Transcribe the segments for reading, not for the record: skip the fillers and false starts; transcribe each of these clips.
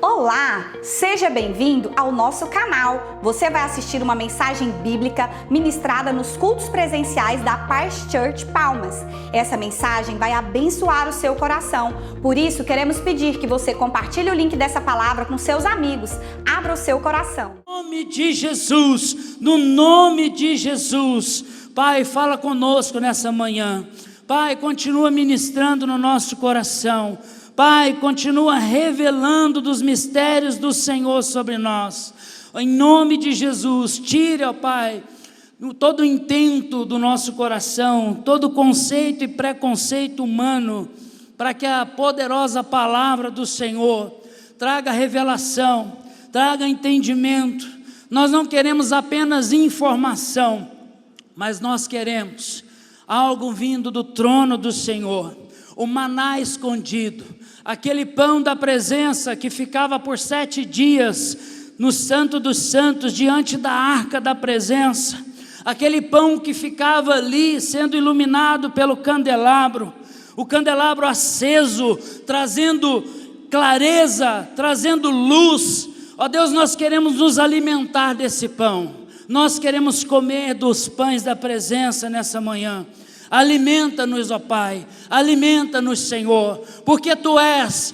Olá, seja bem-vindo ao nosso canal. Você vai assistir uma mensagem bíblica ministrada nos cultos presenciais da Paz Church Palmas. Essa mensagem vai abençoar o seu coração. Por isso, queremos pedir que você compartilhe o link dessa palavra com seus amigos. Abra o seu coração. No nome de Jesus, no nome de Jesus. Pai, fala conosco nessa manhã. Pai, continua ministrando no nosso coração. Pai, continua revelando dos mistérios do Senhor sobre nós. Em nome de Jesus, tire, ó Pai, todo o intento do nosso coração, todo conceito e preconceito humano, para que a poderosa palavra do Senhor traga revelação, traga entendimento. Nós não queremos apenas informação, mas nós queremos algo vindo do trono do Senhor, o maná escondido, aquele pão da presença que ficava por 7 dias no Santo dos Santos, diante da arca da presença, aquele pão que ficava ali sendo iluminado pelo candelabro, o candelabro aceso, trazendo clareza, trazendo luz. Ó Deus, nós queremos nos alimentar desse pão, nós queremos comer dos pães da presença nessa manhã. Alimenta-nos, ó Pai, alimenta-nos, Senhor, porque Tu és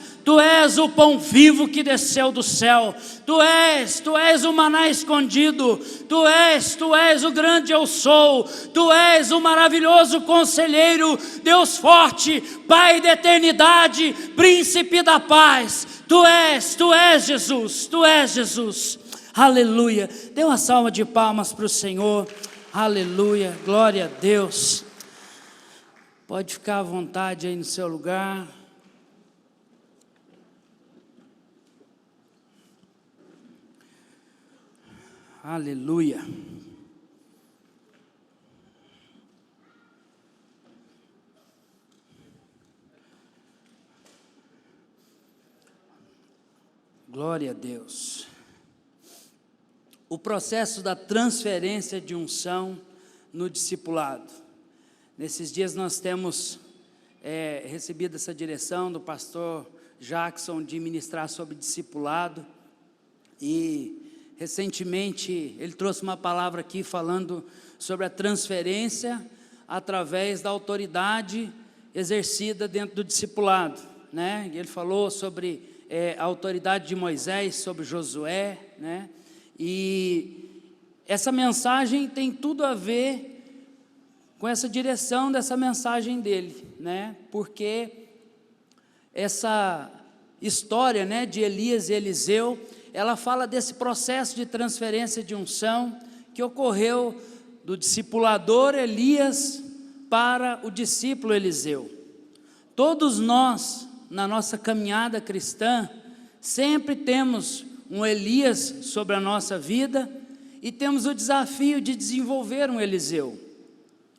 o pão vivo que desceu do céu, Tu és o maná escondido, Tu és o grande eu sou, Tu és o maravilhoso conselheiro, Deus forte, Pai da eternidade, príncipe da paz. Tu és Jesus, Tu és Jesus. Aleluia. Dê uma salva de palmas para o Senhor. Aleluia, glória a Deus. Pode ficar à vontade aí no seu lugar. Aleluia. Glória a Deus. O processo da transferência de unção no discipulado. Nesses dias nós temos recebido essa direção do pastor Jackson de ministrar sobre discipulado, e recentemente ele trouxe uma palavra aqui falando sobre a transferência através da autoridade exercida dentro do discipulado, né? E ele falou sobre a autoridade de Moisés, sobre Josué, né? E essa mensagem tem tudo a ver com essa direção dessa mensagem dele, né? Porque essa história, né, de Elias e Eliseu, ela fala desse processo de transferência de unção que ocorreu do discipulador Elias para o discípulo Eliseu. Todos nós, na nossa caminhada cristã, sempre temos um Elias sobre a nossa vida e temos o desafio de desenvolver um Eliseu.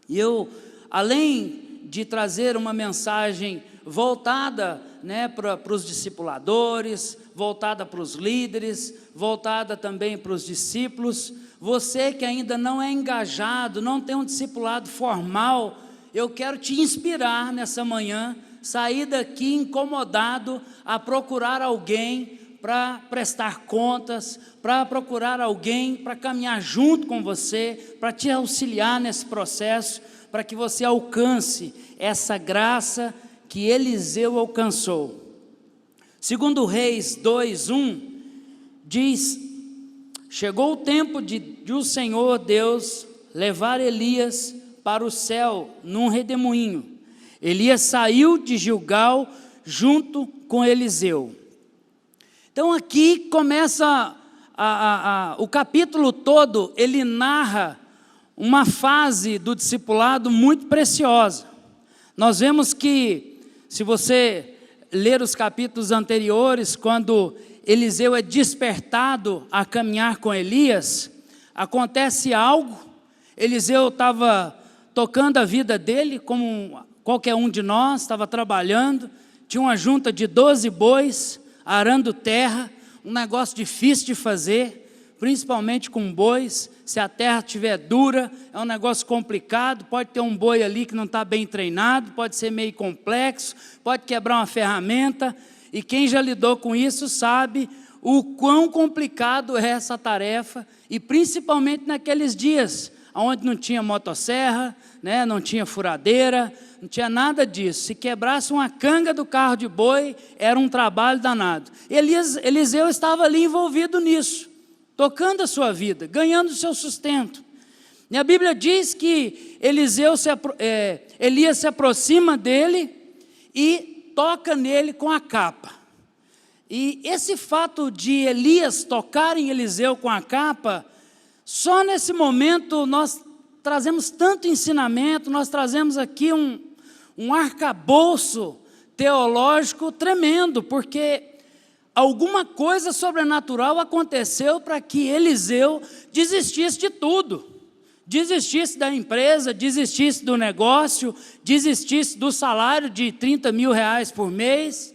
E eu, além de trazer uma mensagem voltada, né, para os discipuladores, voltada para os líderes, voltada também para os discípulos, você que ainda não é engajado, não tem um discipulado formal, eu quero te inspirar nessa manhã, sair daqui incomodado a procurar alguém para prestar contas, para procurar alguém para caminhar junto com você, para te auxiliar nesse processo, para que você alcance essa graça que Eliseu alcançou. Segundo Reis 2:1, diz: chegou o tempo de o Senhor Deus levar Elias para o céu num redemoinho. Elias saiu de Gilgal junto com Eliseu. Então aqui começa o capítulo todo, ele narra uma fase do discipulado muito preciosa. Nós vemos que, se você ler os capítulos anteriores, quando Eliseu é despertado a caminhar com Elias, acontece algo. Eliseu estava tocando a vida dele, como qualquer um de nós, estava trabalhando, tinha uma junta de 12 bois, arando terra, um negócio difícil de fazer, principalmente com bois. Se a terra estiver dura, é um negócio complicado, pode ter um boi ali que não está bem treinado, pode ser meio complexo, pode quebrar uma ferramenta, e quem já lidou com isso sabe o quão complicado é essa tarefa, e principalmente naqueles dias, onde não tinha motosserra, né, não tinha furadeira, não tinha nada disso. Se quebrasse uma canga do carro de boi, era um trabalho danado. Eliseu estava ali envolvido nisso, tocando a sua vida, ganhando o seu sustento. E a Bíblia diz que Elias se aproxima dele e toca nele com a capa. E esse fato de Elias tocar em Eliseu com a capa, só nesse momento nós trazemos tanto ensinamento, nós trazemos aqui um arcabouço teológico tremendo, porque alguma coisa sobrenatural aconteceu para que Eliseu desistisse de tudo. Desistisse da empresa, desistisse do negócio, desistisse do salário de 30 mil reais por mês,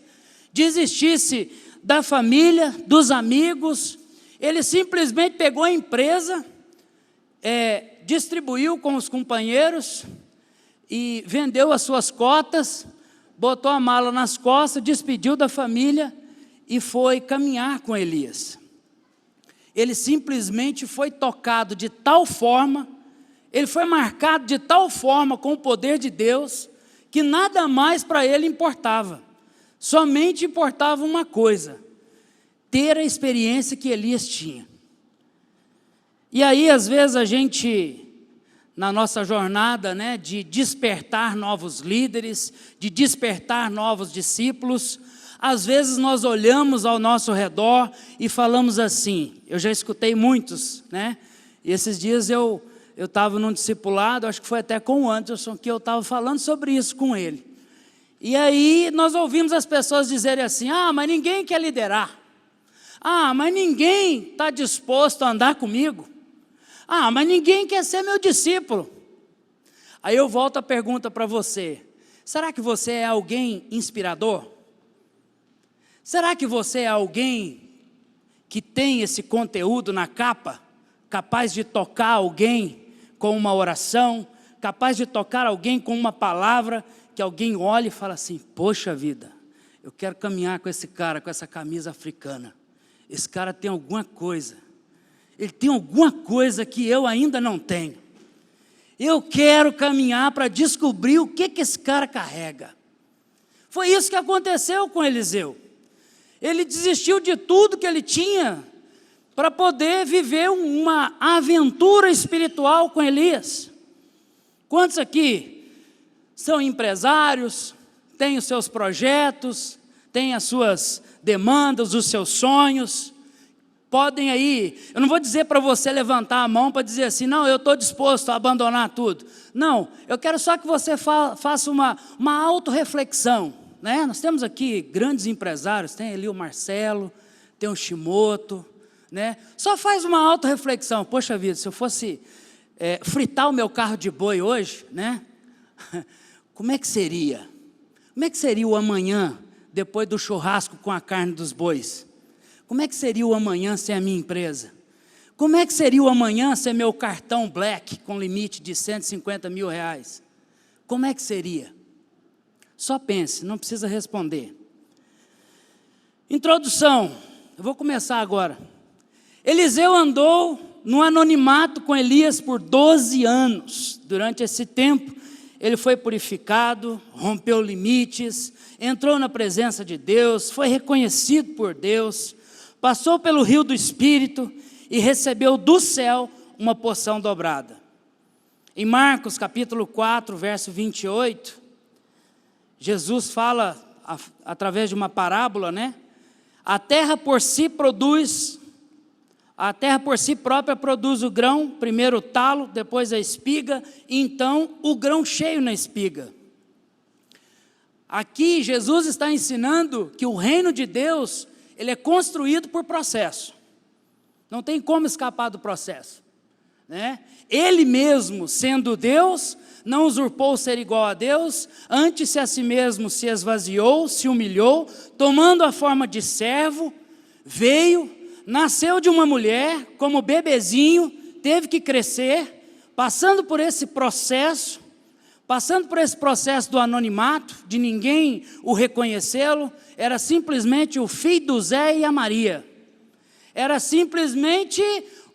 desistisse da família, dos amigos. Ele simplesmente pegou a empresa, distribuiu com os companheiros e vendeu as suas cotas, botou a mala nas costas, despediu da família e foi caminhar com Elias. Ele simplesmente foi tocado de tal forma, ele foi marcado de tal forma com o poder de Deus, que nada mais para ele importava. Somente importava uma coisa: ter a experiência que Elias tinha. E aí, às vezes, a gente, na nossa jornada, né, de despertar novos líderes, de despertar novos discípulos, às vezes nós olhamos ao nosso redor e falamos assim, eu já escutei muitos, né? E esses dias eu estava num discipulado, acho que foi até com o Anderson, que eu estava falando sobre isso com ele. E aí nós ouvimos as pessoas dizerem assim, mas ninguém quer liderar. Mas ninguém está disposto a andar comigo. Mas ninguém quer ser meu discípulo. Aí eu volto a pergunta para você, será que você é alguém inspirador? Será que você é alguém que tem esse conteúdo na capa, capaz de tocar alguém com uma oração, capaz de tocar alguém com uma palavra, que alguém olha e fala assim, poxa vida, eu quero caminhar com esse cara, com essa camisa africana. Esse cara tem alguma coisa, ele tem alguma coisa que eu ainda não tenho. Eu quero caminhar para descobrir o que esse cara carrega. Foi isso que aconteceu com Eliseu. Ele desistiu de tudo que ele tinha para poder viver uma aventura espiritual com Elias. Quantos aqui são empresários, têm os seus projetos, têm as suas demandas, os seus sonhos? Podem aí, eu não vou dizer para você levantar a mão para dizer assim, não, eu estou disposto a abandonar tudo. Não, eu quero só que você faça uma autorreflexão, né? Nós temos aqui grandes empresários, tem ali o Marcelo, tem o Shimoto, né? Só faz uma autorreflexão, poxa vida, se eu fosse fritar o meu carro de boi hoje, né? Como é que seria? Como é que seria o amanhã, depois do churrasco com a carne dos bois? Como é que seria o amanhã sem a minha empresa? Como é que seria o amanhã sem meu cartão Black com limite de 150 mil reais? Como é que seria? Só pense, não precisa responder. Introdução, eu vou começar agora. Eliseu andou no anonimato com Elias por 12 anos. Durante esse tempo, ele foi purificado, rompeu limites, entrou na presença de Deus, foi reconhecido por Deus, passou pelo rio do Espírito e recebeu do céu uma porção dobrada. Em Marcos capítulo 4, verso 28, Jesus fala, através de uma parábola, né? A terra por si própria produz o grão, primeiro o talo, depois a espiga, e então o grão cheio na espiga. Aqui Jesus está ensinando que o reino de Deus, ele é construído por processo. Não tem como escapar do processo, né? Ele mesmo, sendo Deus, não usurpou ser igual a Deus, antes a si mesmo se esvaziou, se humilhou, tomando a forma de servo, veio, nasceu de uma mulher, como bebezinho, teve que crescer, passando por esse processo do anonimato, de ninguém o reconhecê-lo, era simplesmente o filho do Zé e a Maria. era simplesmente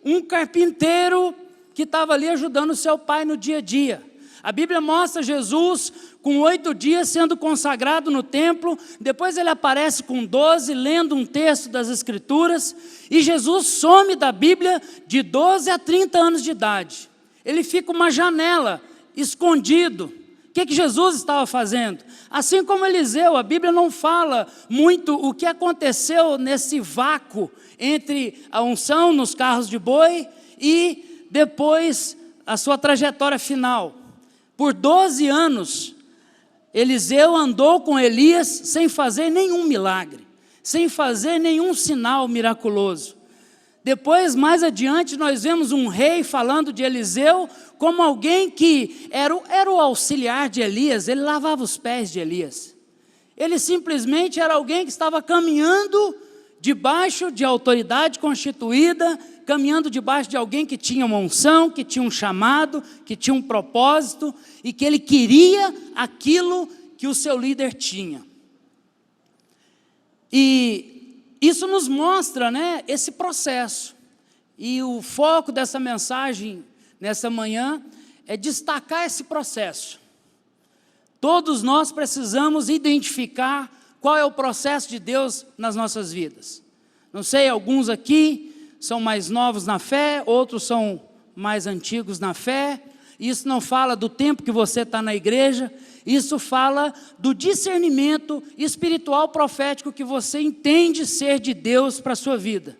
um carpinteiro que estava ali ajudando o seu pai no dia a dia. A Bíblia mostra Jesus com 8 dias sendo consagrado no templo, depois ele aparece com 12, lendo um texto das Escrituras, e Jesus some da Bíblia de 12 a 30 anos de idade. Ele fica uma janela, escondido. O que Jesus estava fazendo? Assim como Eliseu, a Bíblia não fala muito o que aconteceu nesse vácuo entre a unção nos carros de boi e depois a sua trajetória final. Por 12 anos, Eliseu andou com Elias sem fazer nenhum milagre, sem fazer nenhum sinal miraculoso. Depois, mais adiante, nós vemos um rei falando de Eliseu como alguém que era o auxiliar de Elias, ele lavava os pés de Elias. Ele simplesmente era alguém que estava caminhando debaixo de autoridade constituída, caminhando debaixo de alguém que tinha uma unção, que tinha um chamado, que tinha um propósito, e que ele queria aquilo que o seu líder tinha. E isso nos mostra, né, esse processo. E o foco dessa mensagem, nessa manhã, é destacar esse processo. Todos nós precisamos identificar qual é o processo de Deus nas nossas vidas. Não sei, alguns aqui são mais novos na fé, outros são mais antigos na fé. Isso não fala do tempo que você está na igreja, isso fala do discernimento espiritual profético que você entende ser de Deus para a sua vida.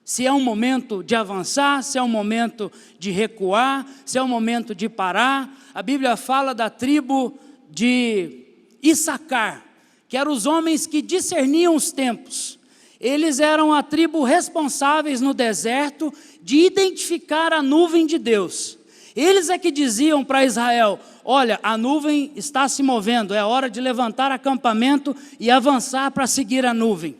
Se é um momento de avançar, se é um momento de recuar, se é um momento de parar. A Bíblia fala da tribo de Issacar, que eram os homens que discerniam os tempos. Eles eram a tribo responsáveis no deserto de identificar a nuvem de Deus. Eles é que diziam para Israel: olha, a nuvem está se movendo, é hora de levantar acampamento e avançar para seguir a nuvem.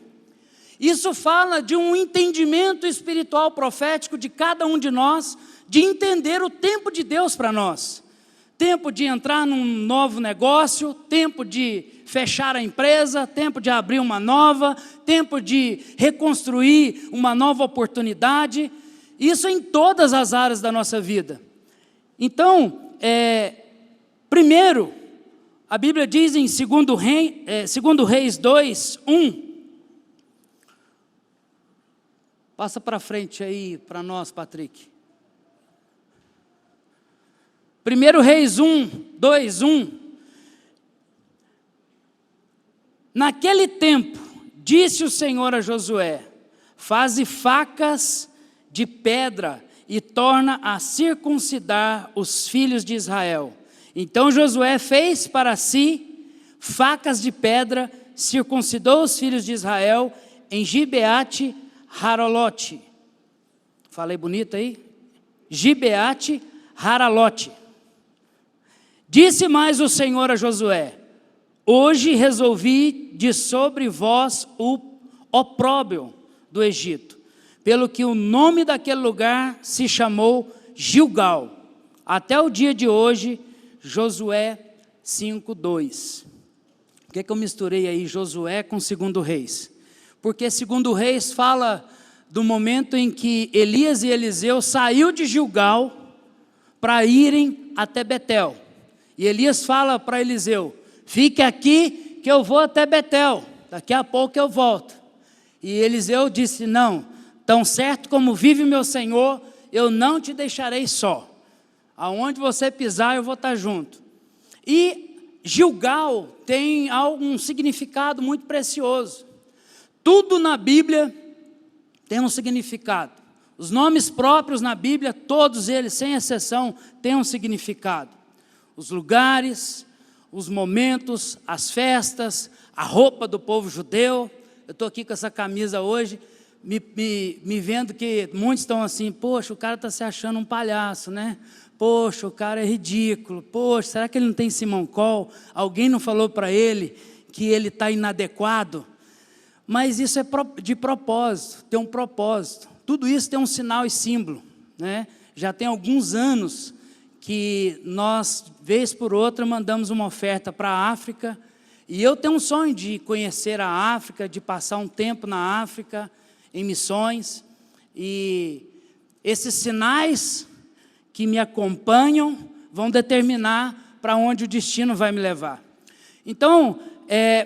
Isso fala de um entendimento espiritual profético de cada um de nós, de entender o tempo de Deus para nós. Tempo de entrar num novo negócio, tempo de fechar a empresa, tempo de abrir uma nova, tempo de reconstruir uma nova oportunidade. Isso em todas as áreas da nossa vida. Então, primeiro, a Bíblia diz em 2 Reis 2, 1. Passa para frente aí para nós, Patrick. 1 Reis 2, 1. Naquele tempo, disse o Senhor a Josué: faze facas de pedra e torna a circuncidar os filhos de Israel. Então Josué fez para si facas de pedra, circuncidou os filhos de Israel em Gibeate Haralote. Falei bonito aí? Gibeate Haralote. Disse mais o Senhor a Josué: hoje resolvi de sobre vós o opróbrio do Egito, pelo que o nome daquele lugar se chamou Gilgal, até o dia de hoje. Josué 5:2. Por que eu misturei aí Josué com 2 Reis? Porque 2 Reis fala do momento em que Elias e Eliseu saiu de Gilgal para irem até Betel. E Elias fala para Eliseu: fique aqui que eu vou até Betel, daqui a pouco eu volto. E Eliseu disse: não, tão certo como vive meu Senhor, eu não te deixarei só. Aonde você pisar eu vou estar junto. E Gilgal tem um significado muito precioso. Tudo na Bíblia tem um significado. Os nomes próprios na Bíblia, todos eles, sem exceção, têm um significado. Os lugares, os momentos, as festas, a roupa do povo judeu. Eu estou aqui com essa camisa hoje, me vendo que muitos estão assim: poxa, o cara está se achando um palhaço, né? Poxa, o cara é ridículo. Poxa, será que ele não tem Simoncol? Alguém não falou para ele que ele está inadequado? Mas isso é de propósito, tem um propósito. Tudo isso tem um sinal e símbolo, né? Já tem alguns anos que nós, vez por outra, mandamos uma oferta para a África. E eu tenho um sonho de conhecer a África, de passar um tempo na África, em missões. E esses sinais que me acompanham vão determinar para onde o destino vai me levar. Então,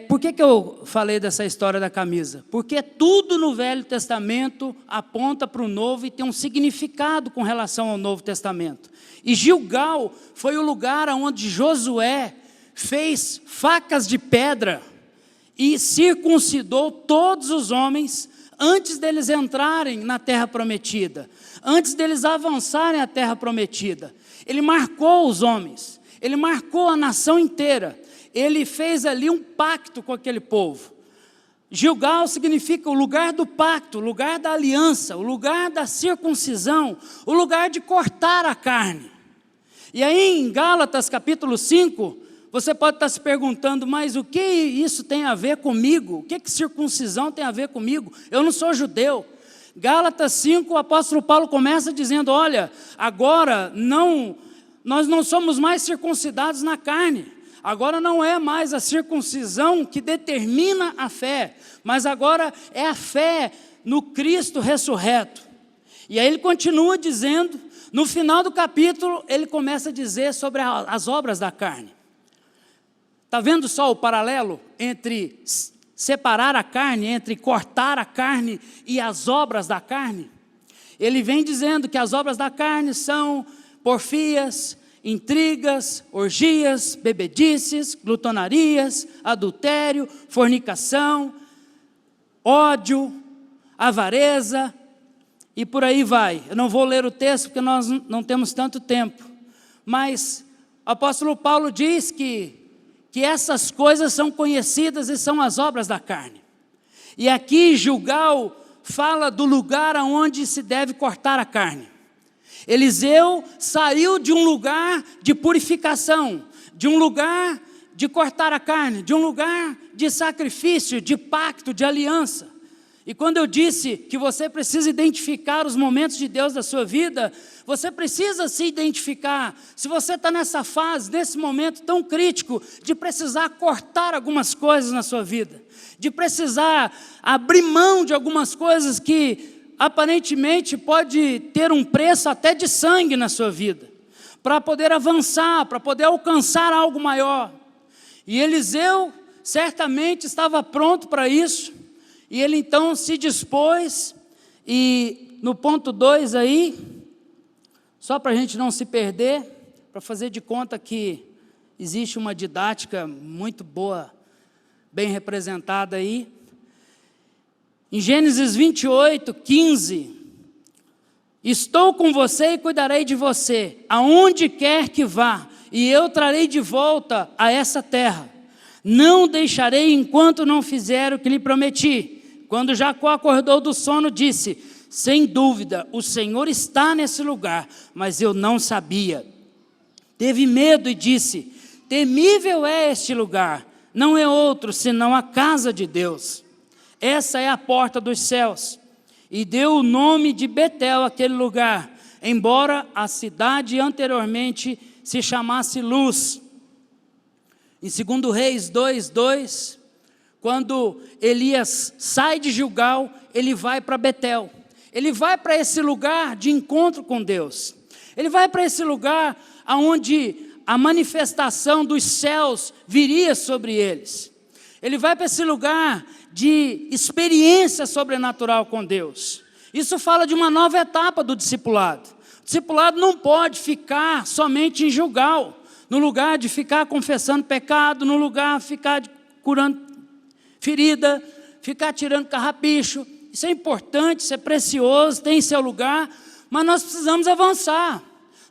por que eu falei dessa história da camisa? Porque tudo no Velho Testamento aponta para o Novo e tem um significado com relação ao Novo Testamento. E Gilgal foi o lugar onde Josué fez facas de pedra e circuncidou todos os homens antes deles entrarem na terra prometida, antes deles avançarem à terra prometida. Ele marcou os homens, ele marcou a nação inteira, ele fez ali um pacto com aquele povo. Gilgal significa o lugar do pacto, o lugar da aliança, o lugar da circuncisão, o lugar de cortar a carne. E aí em Gálatas capítulo 5, você pode estar se perguntando, mas o que isso tem a ver comigo? O que circuncisão tem a ver comigo? Eu não sou judeu. Gálatas 5, o apóstolo Paulo começa dizendo, olha, agora nós não somos mais circuncidados na carne. Agora não é mais a circuncisão que determina a fé, mas agora é a fé no Cristo ressurreto. E aí ele continua dizendo, no final do capítulo, ele começa a dizer sobre as obras da carne. Está vendo só o paralelo entre separar a carne, entre cortar a carne e as obras da carne? Ele vem dizendo que as obras da carne são porfias, intrigas, orgias, bebedices, glutonarias, adultério, fornicação, ódio, avareza e por aí vai. Eu não vou ler o texto porque nós não temos tanto tempo, mas o apóstolo Paulo diz que essas coisas são conhecidas e são as obras da carne. E aqui Gilgal fala do lugar aonde se deve cortar a carne. Eliseu saiu de um lugar de purificação, de um lugar de cortar a carne, de um lugar de sacrifício, de pacto, de aliança. E quando eu disse que você precisa identificar os momentos de Deus da sua vida, você precisa se identificar. Se você está nessa fase, nesse momento tão crítico, de precisar cortar algumas coisas na sua vida, de precisar abrir mão de algumas coisas que aparentemente pode ter um preço até de sangue na sua vida, para poder avançar, para poder alcançar algo maior. E Eliseu certamente estava pronto para isso, e ele então se dispôs, e no ponto 2 aí, só para a gente não se perder, para fazer de conta que existe uma didática muito boa, bem representada aí, em Gênesis 28, 15, estou com você e cuidarei de você, aonde quer que vá, e eu trarei de volta a essa terra. Não deixarei enquanto não fizer o que lhe prometi. Quando Jacó acordou do sono, disse, sem dúvida, o Senhor está nesse lugar, mas eu não sabia. Teve medo e disse, temível é este lugar, não é outro senão a casa de Deus. Essa é a porta dos céus. E deu o nome de Betel àquele lugar, embora a cidade anteriormente se chamasse Luz. Em 2 Reis 2:2, quando Elias sai de Gilgal, ele vai para Betel. Ele vai para esse lugar de encontro com Deus. Ele vai para esse lugar onde a manifestação dos céus viria sobre eles. Ele vai para esse lugar de experiência sobrenatural com Deus. Isso fala de uma nova etapa do discipulado. O discipulado não pode ficar somente em Gilgal, no lugar de ficar confessando pecado, no lugar de ficar curando ferida, ficar tirando carrapicho. Isso é importante, isso é precioso, tem seu lugar, mas nós precisamos avançar.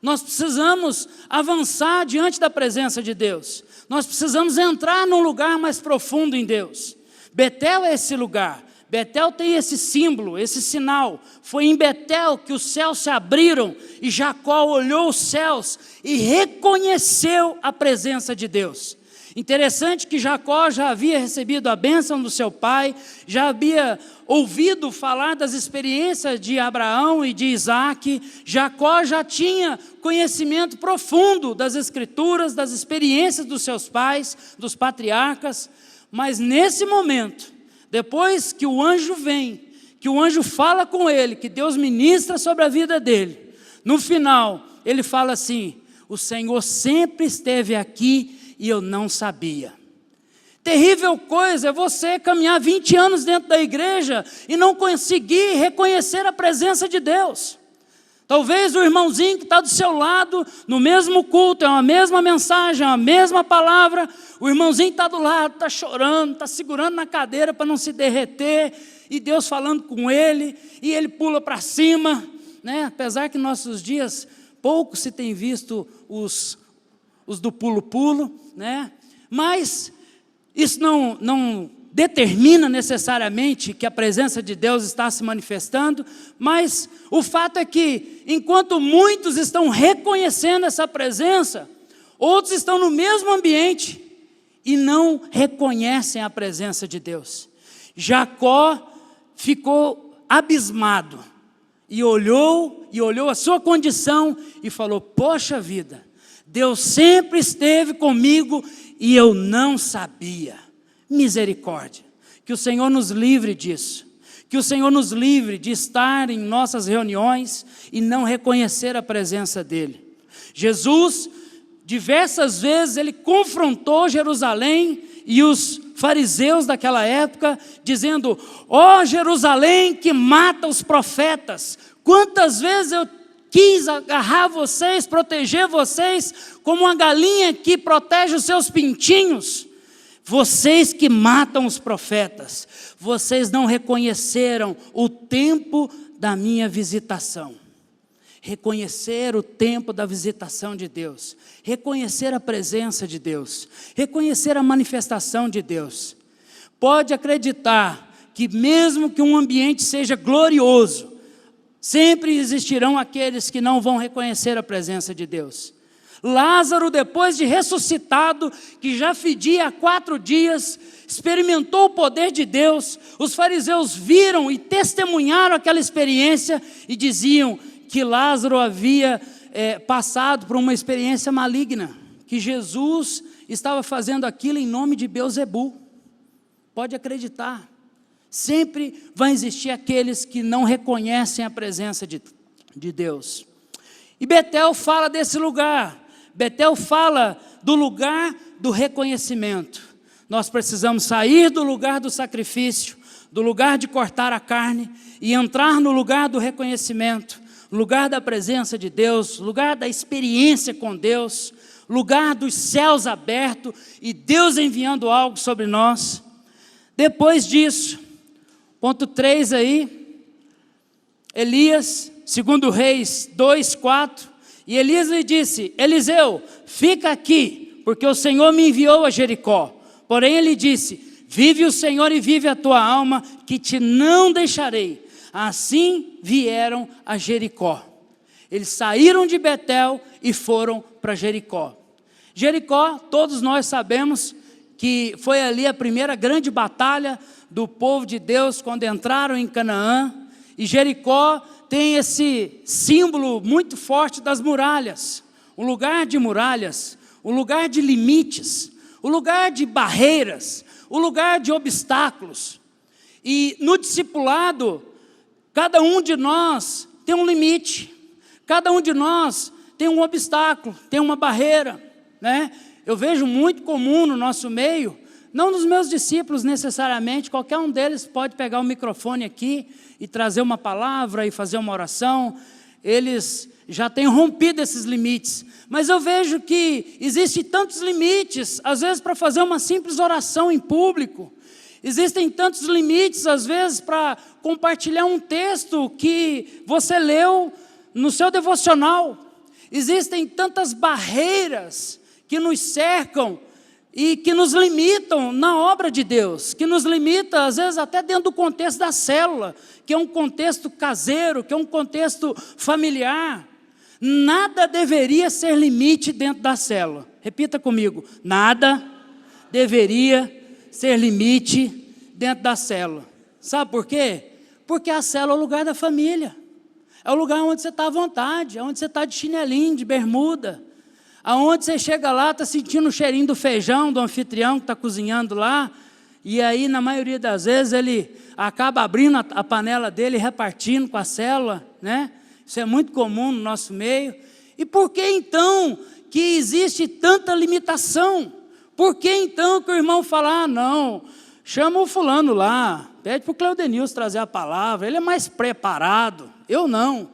Nós precisamos avançar diante da presença de Deus. Nós precisamos entrar num lugar mais profundo em Deus. Betel é esse lugar. Betel tem esse símbolo, esse sinal. Foi em Betel que os céus se abriram e Jacó olhou os céus e reconheceu a presença de Deus. Interessante que Jacó já havia recebido a bênção do seu pai, já havia ouvido falar das experiências de Abraão e de Isaac. Jacó já tinha conhecimento profundo das escrituras, das experiências dos seus pais, dos patriarcas. Mas nesse momento, depois que o anjo vem, que o anjo fala com ele, que Deus ministra sobre a vida dele. No final, ele fala assim: o Senhor sempre esteve aqui e eu não sabia. Terrível coisa é você caminhar 20 anos dentro da igreja e não conseguir reconhecer a presença de Deus. Talvez o irmãozinho que está do seu lado, no mesmo culto, é uma mesma mensagem, é uma mesma palavra, o irmãozinho está do lado, está chorando, está segurando na cadeira para não se derreter, e Deus falando com ele, e ele pula para cima, né? Apesar que em nossos dias pouco se tem visto os do pulo-pulo, né? Mas isso não determina necessariamente que a presença de Deus está se manifestando, mas o fato é que, enquanto muitos estão reconhecendo essa presença, outros estão no mesmo ambiente e não reconhecem a presença de Deus. Jacó ficou abismado e olhou a sua condição e falou: poxa vida, Deus sempre esteve comigo e eu não sabia. Misericórdia, que o Senhor nos livre disso, que o Senhor nos livre de estar em nossas reuniões e não reconhecer a presença dEle. Jesus, diversas vezes, ele confrontou Jerusalém e os fariseus daquela época, dizendo: ó Jerusalém que mata os profetas, quantas vezes eu quis agarrar vocês, proteger vocês, como uma galinha que protege os seus pintinhos. Vocês que matam os profetas, vocês não reconheceram o tempo da minha visitação. Reconhecer o tempo da visitação de Deus, reconhecer a presença de Deus, reconhecer a manifestação de Deus. Pode acreditar que mesmo que um ambiente seja glorioso, sempre existirão aqueles que não vão reconhecer a presença de Deus. Lázaro, depois de ressuscitado, que já fedia há 4 dias, experimentou o poder de Deus. Os fariseus viram e testemunharam aquela experiência e diziam que Lázaro havia passado por uma experiência maligna, que Jesus estava fazendo aquilo em nome de Beelzebu. Pode acreditar, sempre vai existir aqueles que não reconhecem a presença de Deus. E Betel fala desse lugar. Betel fala do lugar do reconhecimento. Nós precisamos sair do lugar do sacrifício, do lugar de cortar a carne e entrar no lugar do reconhecimento, lugar da presença de Deus, lugar da experiência com Deus, lugar dos céus abertos e Deus enviando algo sobre nós. Depois disso, ponto 3 aí, Elias, segundo Reis 2:4, e Elias lhe disse: Eliseu, fica aqui, porque o Senhor me enviou a Jericó. Porém ele disse: vive o Senhor e vive a tua alma, que te não deixarei. Assim vieram a Jericó. Eles saíram de Betel e foram para Jericó. Jericó, todos nós sabemos que foi ali a primeira grande batalha do povo de Deus quando entraram em Canaã. E Jericó tem esse símbolo muito forte das muralhas, um lugar de muralhas, um lugar de limites, um lugar de barreiras, um lugar de obstáculos. E no discipulado, cada um de nós tem um limite, cada um de nós tem um obstáculo, tem uma barreira, né? Eu vejo muito comum no nosso meio, não nos meus discípulos necessariamente, qualquer um deles pode pegar o microfone aqui e trazer uma palavra e fazer uma oração, eles já têm rompido esses limites, mas eu vejo que existem tantos limites, às vezes para fazer uma simples oração em público, existem tantos limites às vezes para compartilhar um texto que você leu no seu devocional, existem tantas barreiras que nos cercam e que nos limitam na obra de Deus, que nos limita às vezes até dentro do contexto da célula, que é um contexto caseiro, que é um contexto familiar. Nada deveria ser limite dentro da célula. Repita comigo: nada deveria ser limite dentro da célula. Sabe por quê? Porque a célula é o lugar da família, é o lugar onde você está à vontade, é onde você está de chinelinho, de bermuda, aonde você chega lá, está sentindo o cheirinho do feijão do anfitrião que está cozinhando lá, E aí, na maioria das vezes, ele acaba abrindo a panela dele e repartindo com a célula, né? Isso é muito comum no nosso meio. E por que então que existe tanta limitação? Por que então que o irmão fala, não, chama o fulano lá, pede para o Claudenilson trazer a palavra, ele é mais preparado, eu não.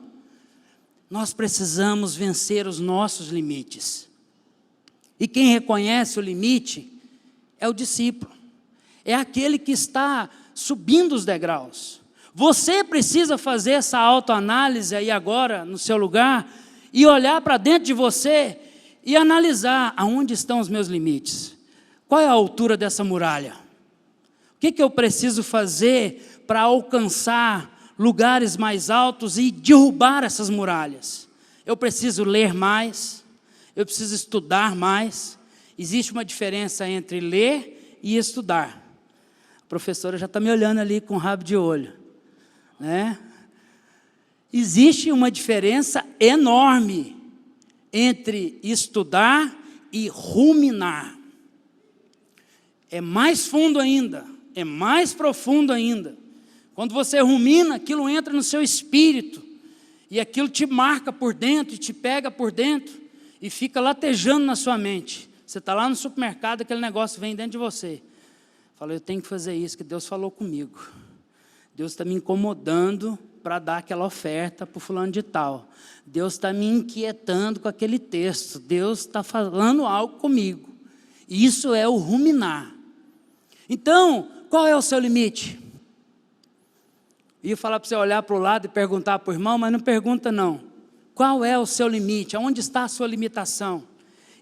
Nós precisamos vencer os nossos limites. E quem reconhece o limite é o discípulo. É aquele que está subindo os degraus. Você precisa fazer essa autoanálise aí agora, no seu lugar, e olhar para dentro de você e analisar aonde estão os meus limites. Qual é a altura dessa muralha? O que eu preciso fazer para alcançar lugares mais altos e derrubar essas muralhas? Eu preciso ler mais, eu preciso estudar mais. Existe uma diferença entre ler e estudar. A professora já está me olhando ali com rabo de olho, né? Existe uma diferença enorme entre estudar e ruminar. É mais fundo ainda, é mais profundo ainda. Quando você rumina, aquilo entra no seu espírito, e aquilo te marca por dentro, e te pega por dentro, e fica latejando na sua mente. Você está lá no supermercado, aquele negócio vem dentro de você. Fala, eu tenho que fazer isso, que Deus falou comigo. Deus está me incomodando para dar aquela oferta para o fulano de tal. Deus está me inquietando com aquele texto. Deus está falando algo comigo. Isso é o ruminar. Então, qual é o seu limite? Eu ia falar para você olhar para o lado e perguntar para o irmão, mas não pergunta não. Qual é o seu limite? Aonde está a sua limitação?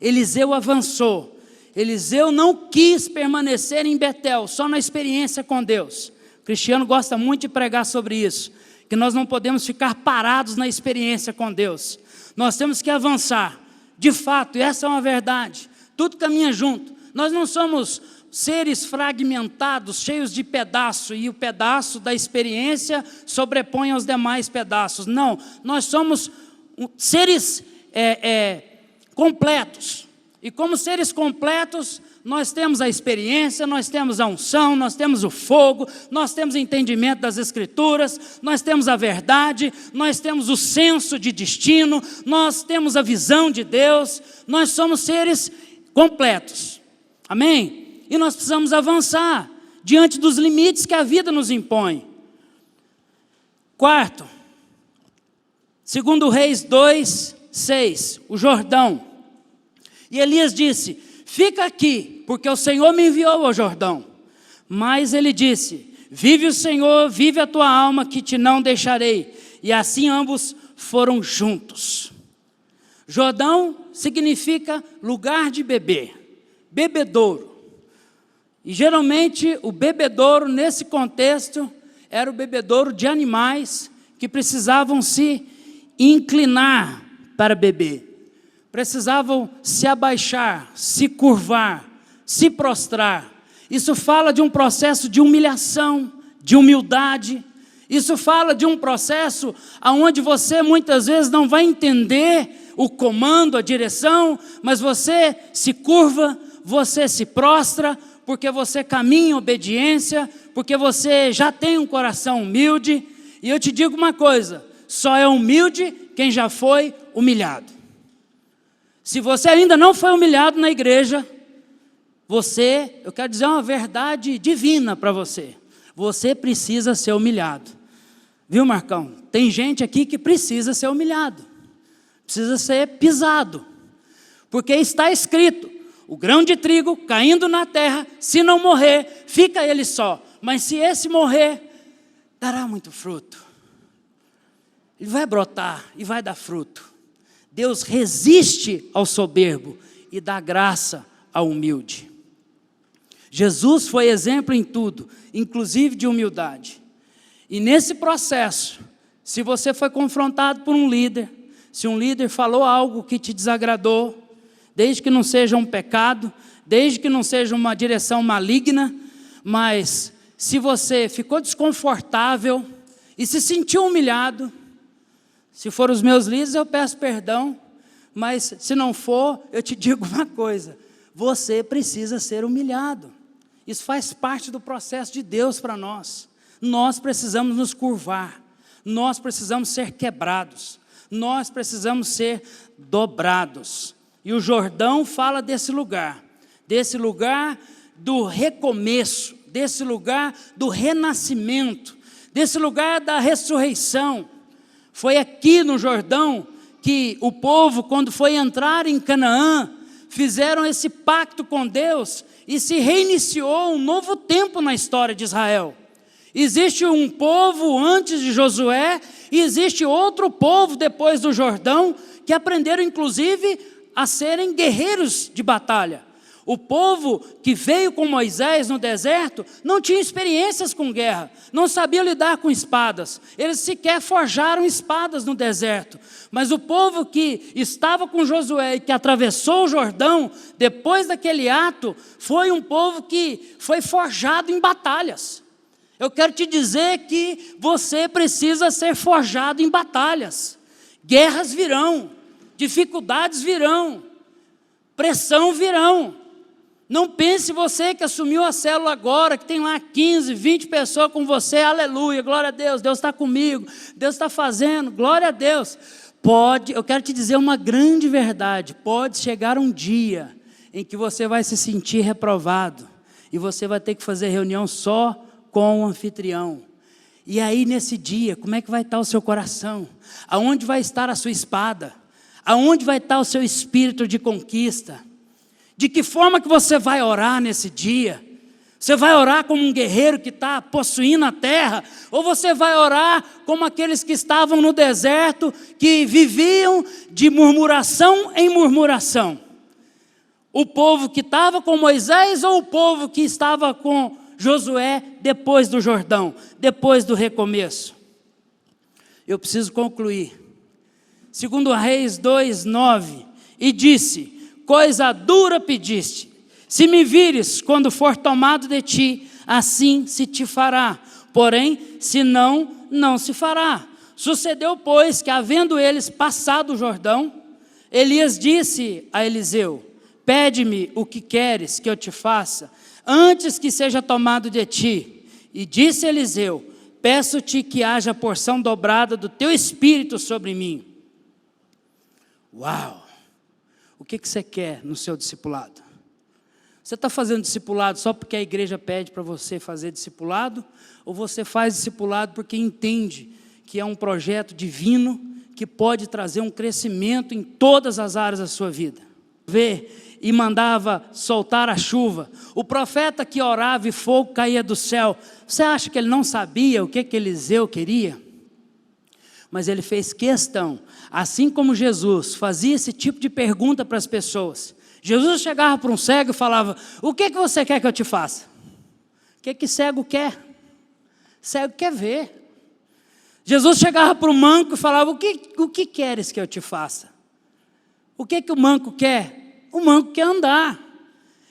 Eliseu avançou. Eliseu não quis permanecer em Betel, só na experiência com Deus. O cristiano gosta muito de pregar sobre isso, que nós não podemos ficar parados na experiência com Deus. Nós temos que avançar. De fato, e essa é uma verdade. Tudo caminha junto. Nós não somos seres fragmentados, cheios de pedaço, e o pedaço da experiência sobrepõe aos demais pedaços. Não, nós somos seres completos. E como seres completos, nós temos a experiência, nós temos a unção, nós temos o fogo, nós temos o entendimento das Escrituras, nós temos a verdade, nós temos o senso de destino, nós temos a visão de Deus, nós somos seres completos. Amém? E nós precisamos avançar diante dos limites que a vida nos impõe. Quarto, 2 Reis 2:6, o Jordão. E Elias disse, fica aqui, porque o Senhor me enviou ao Jordão. Mas ele disse, vive o Senhor, vive a tua alma, que te não deixarei. E assim ambos foram juntos. Jordão significa lugar de beber, bebedouro. E geralmente o bebedouro, nesse contexto, era o bebedouro de animais que precisavam se inclinar para beber. Precisavam se abaixar, se curvar, se prostrar. Isso fala de um processo de humilhação, de humildade. Isso fala de um processo onde você muitas vezes não vai entender o comando, a direção, mas você se curva, você se prostra, porque você caminha em obediência, porque você já tem um coração humilde. E eu te digo uma coisa, só é humilde quem já foi humilhado. Se você ainda não foi humilhado na igreja, eu quero dizer uma verdade divina para você. Você precisa ser humilhado. Viu, Marcão? Tem gente aqui que precisa ser humilhado. Precisa ser pisado. Porque está escrito, o grão de trigo caindo na terra, se não morrer, fica ele só. Mas se esse morrer, dará muito fruto. Ele vai brotar e vai dar fruto. Deus resiste ao soberbo e dá graça ao humilde. Jesus foi exemplo em tudo, inclusive de humildade. E nesse processo, se você foi confrontado por um líder, se um líder falou algo que te desagradou, desde que não seja um pecado, desde que não seja uma direção maligna, mas se você ficou desconfortável e se sentiu humilhado, se for os meus líderes, eu peço perdão, mas se não for, eu te digo uma coisa, você precisa ser humilhado. Isso faz parte do processo de Deus para nós. Nós precisamos nos curvar, nós precisamos ser quebrados, nós precisamos ser dobrados. E o Jordão fala desse lugar do recomeço, desse lugar do renascimento, desse lugar da ressurreição. Foi aqui no Jordão que o povo, quando foi entrar em Canaã, fizeram esse pacto com Deus e se reiniciou um novo tempo na história de Israel. Existe um povo antes de Josué e existe outro povo depois do Jordão que aprenderam inclusive a serem guerreiros de batalha. O povo que veio com Moisés no deserto não tinha experiências com guerra, não sabia lidar com espadas, eles sequer forjaram espadas no deserto. Mas o povo que estava com Josué e que atravessou o Jordão, depois daquele ato, foi um povo que foi forjado em batalhas. Eu quero te dizer que você precisa ser forjado em batalhas. Guerras virão, dificuldades virão, pressão virão. Não pense você que assumiu a célula agora, que tem lá 15, 20 pessoas com você, aleluia, glória a Deus, Deus está comigo, Deus está fazendo, glória a Deus. Eu quero te dizer uma grande verdade, pode chegar um dia em que você vai se sentir reprovado, e você vai ter que fazer reunião só com o anfitrião. E aí nesse dia, como é que vai estar o seu coração? Aonde vai estar a sua espada? Aonde vai estar o seu espírito de conquista? De que forma que você vai orar nesse dia? Você vai orar como um guerreiro que está possuindo a terra? Ou você vai orar como aqueles que estavam no deserto, que viviam de murmuração em murmuração? O povo que estava com Moisés ou o povo que estava com Josué depois do Jordão, depois do recomeço? Eu preciso concluir. 2 Reis 2:9, e disse: coisa dura pediste, se me vires quando for tomado de ti, assim se te fará, porém, se não, não se fará. Sucedeu, pois, que havendo eles passado o Jordão, Elias disse a Eliseu: pede-me o que queres que eu te faça, antes que seja tomado de ti. E disse Eliseu: peço-te que haja porção dobrada do teu espírito sobre mim. Uau! O que você quer no seu discipulado? Você está fazendo discipulado só porque a igreja pede para você fazer discipulado? Ou você faz discipulado porque entende que é um projeto divino que pode trazer um crescimento em todas as áreas da sua vida? E mandava soltar a chuva. O profeta que orava e fogo caía do céu. Você acha que ele não sabia o que Eliseu queria? Mas ele fez questão, assim como Jesus fazia esse tipo de pergunta para as pessoas. Jesus chegava para um cego e falava: o que você quer que eu te faça? O que cego quer? Cego quer ver. Jesus chegava para o manco e falava: o que queres que eu te faça? O que o manco quer? O manco quer andar.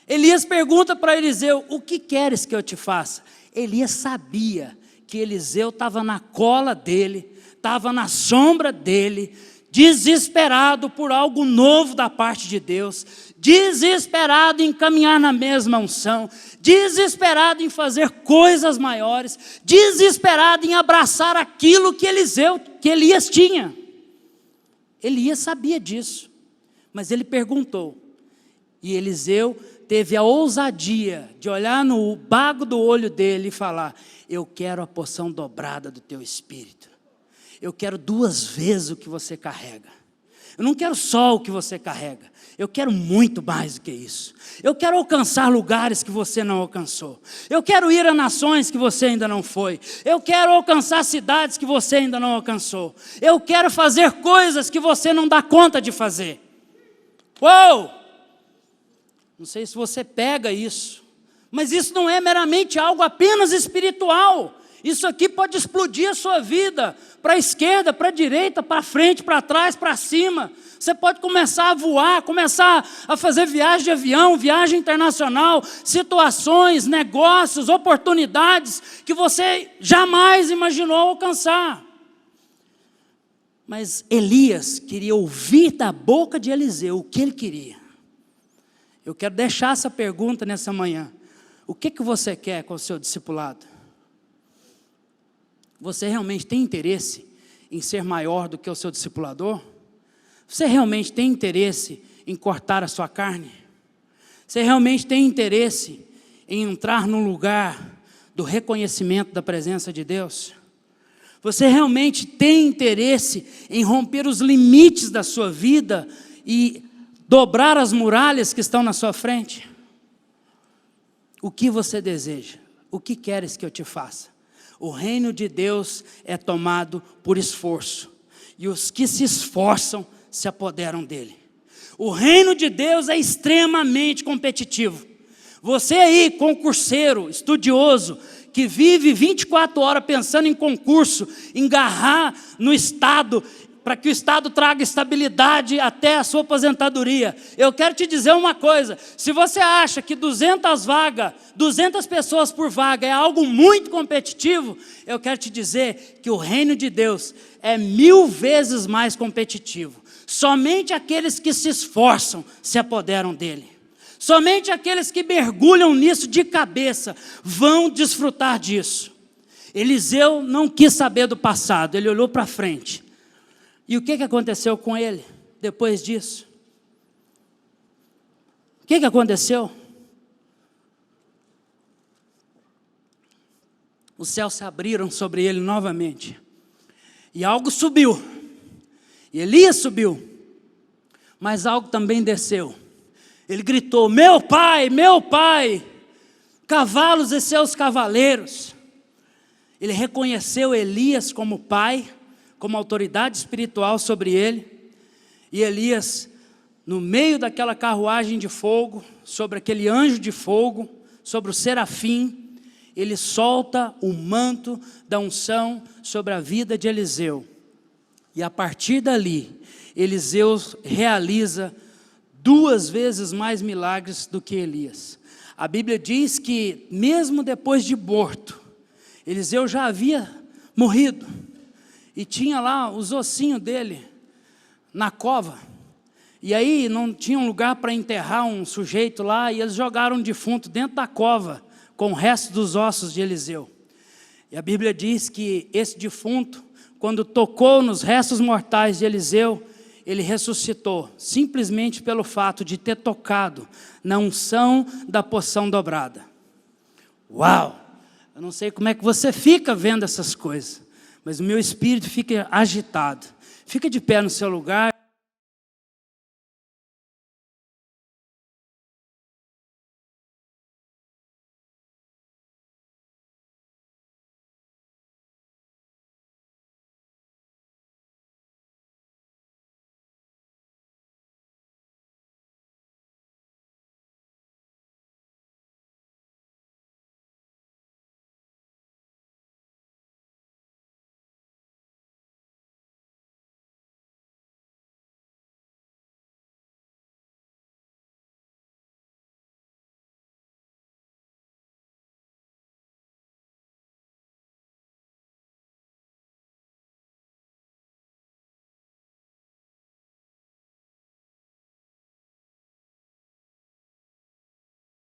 Elias pergunta para Eliseu: o que queres que eu te faça? Elias sabia que Eliseu estava na cola dele, estava na sombra dele, desesperado por algo novo da parte de Deus, desesperado em caminhar na mesma unção, desesperado em fazer coisas maiores, desesperado em abraçar aquilo que Elias tinha. Elias sabia disso, mas ele perguntou, e Eliseu teve a ousadia de olhar no bago do olho dele e falar: eu quero a porção dobrada do teu espírito. Eu quero 2 vezes o que você carrega. Eu não quero só o que você carrega. Eu quero muito mais do que isso. Eu quero alcançar lugares que você não alcançou. Eu quero ir a nações que você ainda não foi. Eu quero alcançar cidades que você ainda não alcançou. Eu quero fazer coisas que você não dá conta de fazer. Uou! Não sei se você pega isso. Mas isso não é meramente algo apenas espiritual. Isso aqui pode explodir a sua vida, para a esquerda, para a direita, para frente, para trás, para cima. Você pode começar a voar, começar a fazer viagem de avião, viagem internacional, situações, negócios, oportunidades que você jamais imaginou alcançar. Mas Elias queria ouvir da boca de Eliseu o que ele queria. Eu quero deixar essa pergunta nessa manhã. O que você quer com o seu discipulado? Você realmente tem interesse em ser maior do que o seu discipulador? Você realmente tem interesse em cortar a sua carne? Você realmente tem interesse em entrar no lugar do reconhecimento da presença de Deus? Você realmente tem interesse em romper os limites da sua vida e dobrar as muralhas que estão na sua frente? O que você deseja? O que queres que eu te faça? O reino de Deus é tomado por esforço, e os que se esforçam se apoderam dele. O reino de Deus é extremamente competitivo. Você aí, concurseiro, estudioso, que vive 24 horas pensando em concurso, em agarrar no Estado, para que o Estado traga estabilidade até a sua aposentadoria. Eu quero te dizer uma coisa: se você acha que 200 vagas, 200 pessoas por vaga é algo muito competitivo, eu quero te dizer que o reino de Deus é 1000 vezes mais competitivo. Somente aqueles que se esforçam se apoderam dele. Somente aqueles que mergulham nisso de cabeça vão desfrutar disso. Eliseu não quis saber do passado, ele olhou para frente. E o que aconteceu com ele depois disso? O que aconteceu? Os céus se abriram sobre ele novamente. E algo subiu. E Elias subiu. Mas algo também desceu. Ele gritou: meu pai, cavalos e seus cavaleiros. Ele reconheceu Elias como pai, como autoridade espiritual sobre ele. E Elias, no meio daquela carruagem de fogo, sobre aquele anjo de fogo, sobre o serafim, ele solta o manto da unção sobre a vida de Eliseu. E a partir dali, Eliseu realiza 2 vezes mais milagres do que Elias. A Bíblia diz que mesmo depois de morto, Eliseu já havia morrido. E tinha lá os ossinhos dele na cova. E aí não tinha um lugar para enterrar um sujeito lá, e eles jogaram um defunto dentro da cova, com o resto dos ossos de Eliseu. E a Bíblia diz que esse defunto, quando tocou nos restos mortais de Eliseu, ele ressuscitou, simplesmente pelo fato de ter tocado na unção da porção dobrada. Uau! Eu não sei como é que você fica vendo essas coisas, mas o meu espírito fica agitado. Fica de pé no seu lugar.